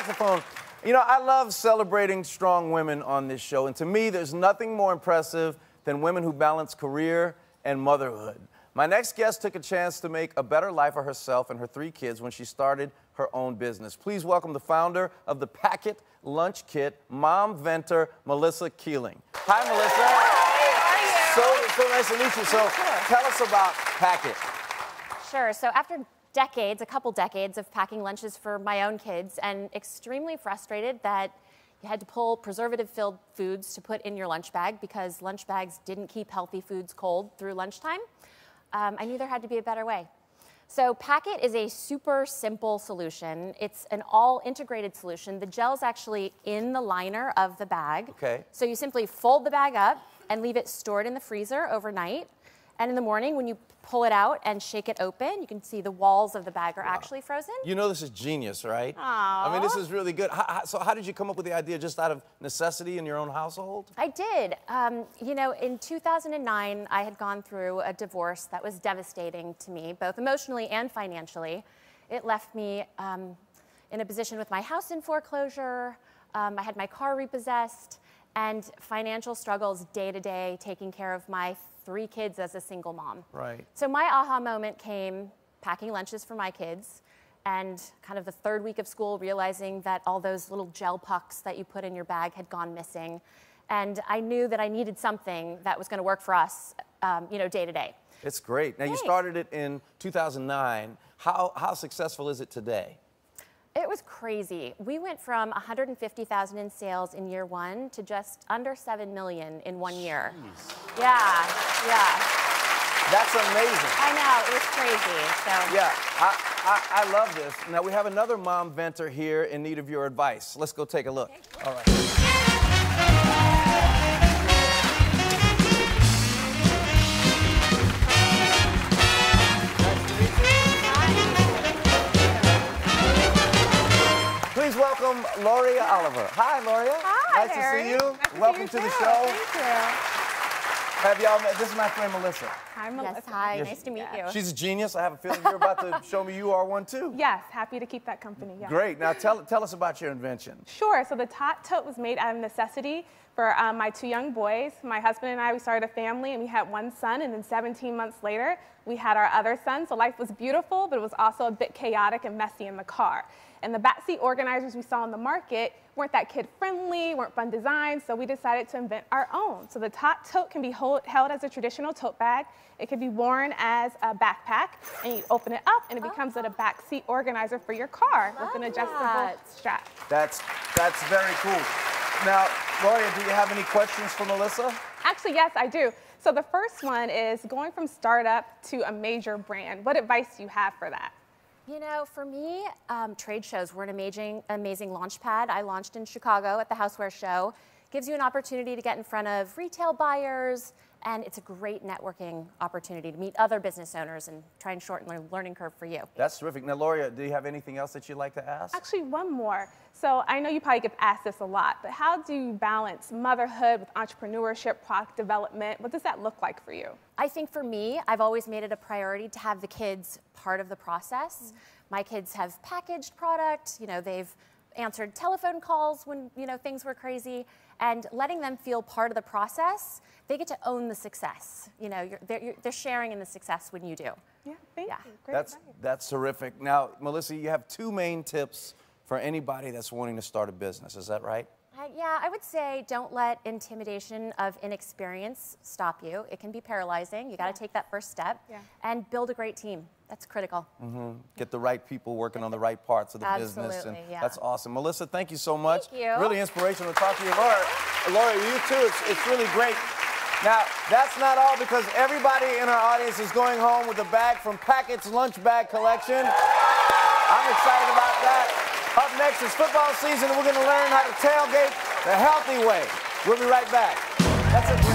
saxophone. You know, I love celebrating strong women on this show, and to me, there's nothing more impressive than women who balance career and motherhood. My next guest took a chance to make a better life for herself and her 3 kids when she started her own business. Please welcome the founder of the PackIt lunch kit, Mom Ventor, Melissa Kieling. Hi, Melissa. Hi, how are you? So nice to meet you. So tell us about PackIt. Sure. So after decades, a couple decades of packing lunches for my own kids and extremely frustrated that you had to pull preservative-filled foods to put in your lunch bag because lunch bags didn't keep healthy foods cold through lunchtime, I knew there had to be a better way. So PackIt is a super simple solution. It's an all-integrated solution. The gel's actually in the liner of the bag. Okay. So you simply fold the bag up and leave it stored in the freezer overnight. And in the morning, when you pull it out and shake it open, you can see the walls of the bag are actually frozen. You know this is genius, right? Aww. I mean, this is really good. So how did you come up with the idea, just out of necessity in your own household? I did. You know, in 2009, I had gone through a divorce that was devastating to me, both emotionally and financially. It left me in a position with my house in foreclosure. I had my car repossessed, and financial struggles day to day, taking care of my 3 kids as a single mom. Right. So my aha moment came packing lunches for my kids and kind of the 3rd week of school realizing that all those little gel pucks that you put in your bag had gone missing. And I knew that I needed something that was going to work for us, you know, day to day. It's great. Now, you started it in 2009. How successful is it today? It was crazy. We went from 150,000 in sales in year 1 to just under 7 million in 1 year. Jeez. Yeah. That's amazing. I know, it was crazy. So. Yeah, I love this. Now, we have another mom ventor here in need of your advice. Let's go take a look. All right. Please welcome Loria Oliver. Hi, Loria. Hi, nice Harry. to see you. Nice Welcome to the you show. Thank you. Have y'all met? This is my friend Melissa. Hi, Melissa. Yes, hi. Nice to meet you. She's a genius. I have a feeling you're about to show me you are one too. Yes, happy to keep that company. Yes. Great. Now tell us about your invention. Sure. So the Tot Tote was made out of necessity for my 2 young boys. My husband and I, we started a family, and we had 1 son, and then 17 months later, we had our other son. So life was beautiful, but it was also a bit chaotic and messy in the car. And the backseat organizers we saw on the market weren't that kid-friendly, weren't fun designs, so we decided to invent our own. So the Tot Tote can be held as a traditional tote bag. It can be worn as a backpack, and you open it up, and it becomes a backseat organizer for your car with an adjustable strap. That's very cool. Now, Loria, do you have any questions for Melissa? Actually, yes, I do. So the first one is going from startup to a major brand. What advice do you have for that? You know, for me, trade shows were an amazing launch pad. I launched in Chicago at the Houseware Show. Gives you an opportunity to get in front of retail buyers, and it's a great networking opportunity to meet other business owners and try and shorten the learning curve for you. That's terrific. Now, Loria, do you have anything else that you'd like to ask? Actually, one more. So I know you probably get asked this a lot, but how do you balance motherhood with entrepreneurship, product development? What does that look like for you? I think for me, I've always made it a priority to have the kids part of the process. My kids have packaged product, you know, they've answered telephone calls when, you know, things were crazy, and letting them feel part of the process, they get to own the success. You know, they're sharing in the success when you do. Yeah, thank you. Great advice. That's terrific. Now, Melissa, you have 2 main tips for anybody that's wanting to start a business. Is that right? Yeah, I would say don't let intimidation of inexperience stop you. It can be paralyzing. You got to take that first step and build a great team. That's critical. Get the right people working on the right parts of the business. And that's awesome. Melissa, thank you so much. Thank you. Really inspirational to talk to you. Laura, you too. It's really great. Now, that's not all, because everybody in our audience is going home with a bag from PackIt's lunch bag collection. I'm excited about that. Up next is football season, and we're going to learn how to tailgate the healthy way. We'll be right back. That's it.